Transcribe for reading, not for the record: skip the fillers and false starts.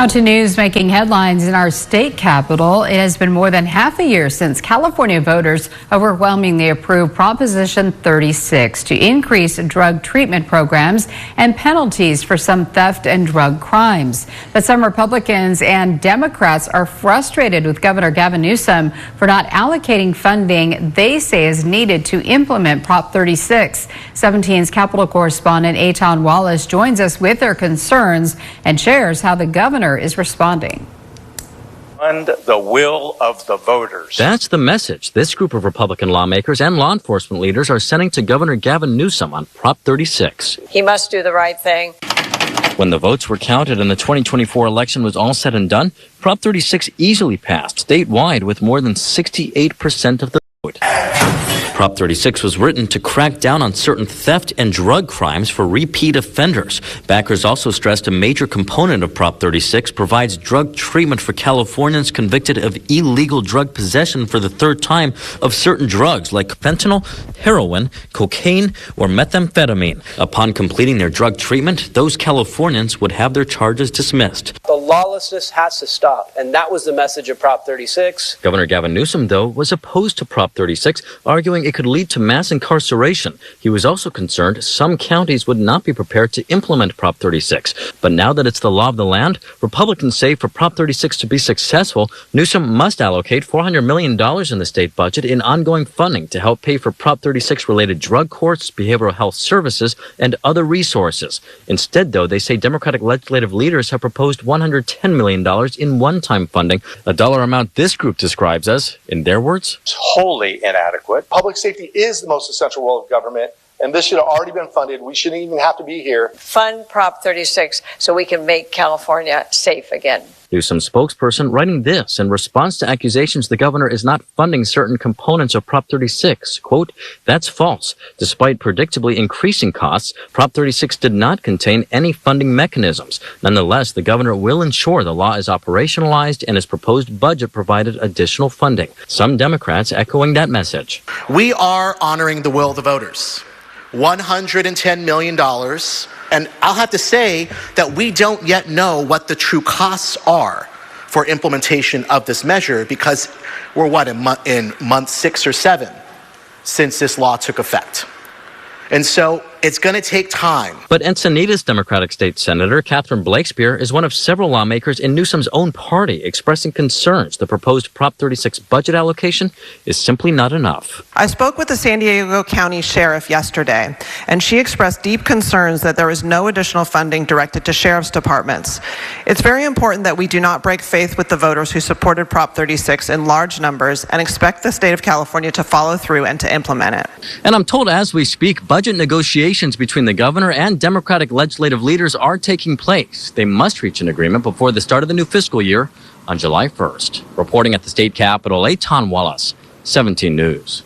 Now to news making headlines in our state capital. It has been more than half a year since California voters overwhelmingly approved Proposition 36 to increase drug treatment programs and penalties for some theft and drug crimes. But some Republicans and Democrats are frustrated with Governor Gavin Newsom for not allocating funding they say is needed to implement Prop 36. 17's Capitol correspondent Eitan Wallace joins us with their concerns and shares how the governor is responding. And the will of the voters. That's the message this group of Republican lawmakers and law enforcement leaders are sending to Governor Gavin Newsom on Prop 36. He must do the right thing. When the votes were counted and the 2024 election was all said and done, Prop 36 easily passed statewide with more than 68% of the vote. Prop 36 was written to crack down on certain theft and drug crimes for repeat offenders. Backers also stressed a major component of Prop 36 provides drug treatment for Californians convicted of illegal drug possession for the third time of certain drugs like fentanyl, heroin, cocaine, or methamphetamine. Upon completing their drug treatment, those Californians would have their charges dismissed. The lawlessness has to stop, and that was the message of Prop 36. Governor Gavin Newsom, though, was opposed to Prop 36, arguing it could lead to mass incarceration. He was also concerned some counties would not be prepared to implement Prop 36. But now that it's the law of the land, Republicans say for Prop 36 to be successful, Newsom must allocate $400 million in the state budget in ongoing funding to help pay for Prop 36-related drug courts, behavioral health services, and other resources. Instead, though, they say Democratic legislative leaders have proposed $110 million in one-time funding, a dollar amount this group describes as, in their words, wholly inadequate. Public safety is the most essential role of government, and this should have already been funded. We shouldn't even have to be here. Fund Prop 36 so we can make California safe again. Newsom's spokesperson writing this in response to accusations the governor is not funding certain components of Prop 36. Quote, "That's false. Despite predictably increasing costs, Prop 36 did not contain any funding mechanisms. Nonetheless, the governor will ensure the law is operationalized and his proposed budget provided additional funding." Some Democrats echoing that message. We are honoring the will of the voters. $110 million. And I'll have to say that we don't yet know what the true costs are for implementation of this measure because we're in month 6 or 7 since this law took effect. And so it's going to take time. But Encinitas Democratic State Senator Catherine Blakespear is one of several lawmakers in Newsom's own party expressing concerns the proposed Prop 36 budget allocation is simply not enough. I spoke with the San Diego County Sheriff yesterday, and she expressed deep concerns that there is no additional funding directed to sheriff's departments. It's very important that we do not break faith with the voters who supported Prop 36 in large numbers and expect the state of California to follow through and to implement it. And I'm told as we speak, budget negotiations between the governor and Democratic legislative leaders are taking place. They must reach an agreement before the start of the new fiscal year on July 1st. Reporting at the state capitol, Eitan Wallace, 17 News.